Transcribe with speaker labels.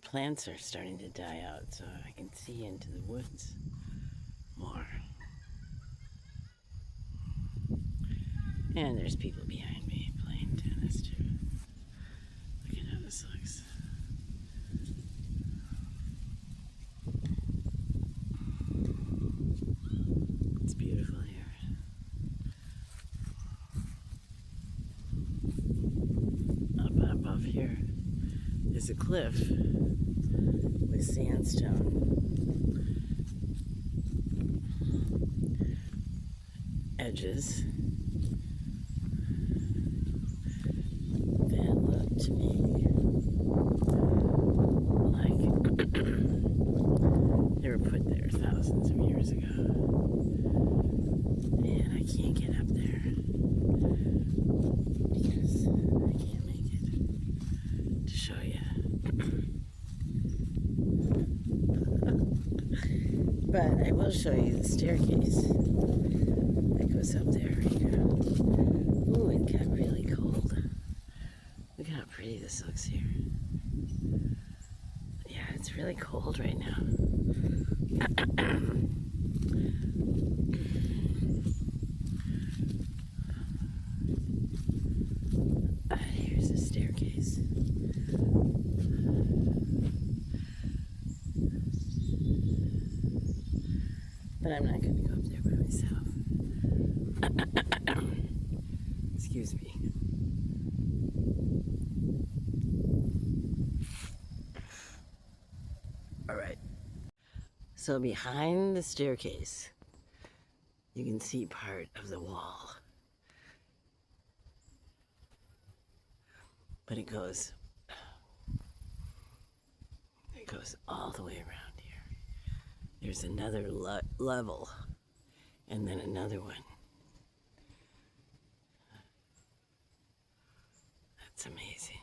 Speaker 1: plants are starting to die out, so I can see into the woods more. And there's people behind me playing tennis too. Look at how this looks. It's beautiful here. Up here is a cliff with sandstone edges that look to me like they were put there thousands of years ago, and I can't get up there because I can't make it to show you. But I will show you the staircase that goes up there right now. Ooh, it got really cold. Look how pretty this looks here. Yeah, it's really cold right now. Here's the staircase. But I'm not going to go up there by myself. Excuse me. All right. So behind the staircase, you can see part of the wall. But it goes all the way around here. There's another level, and then another one. That's amazing.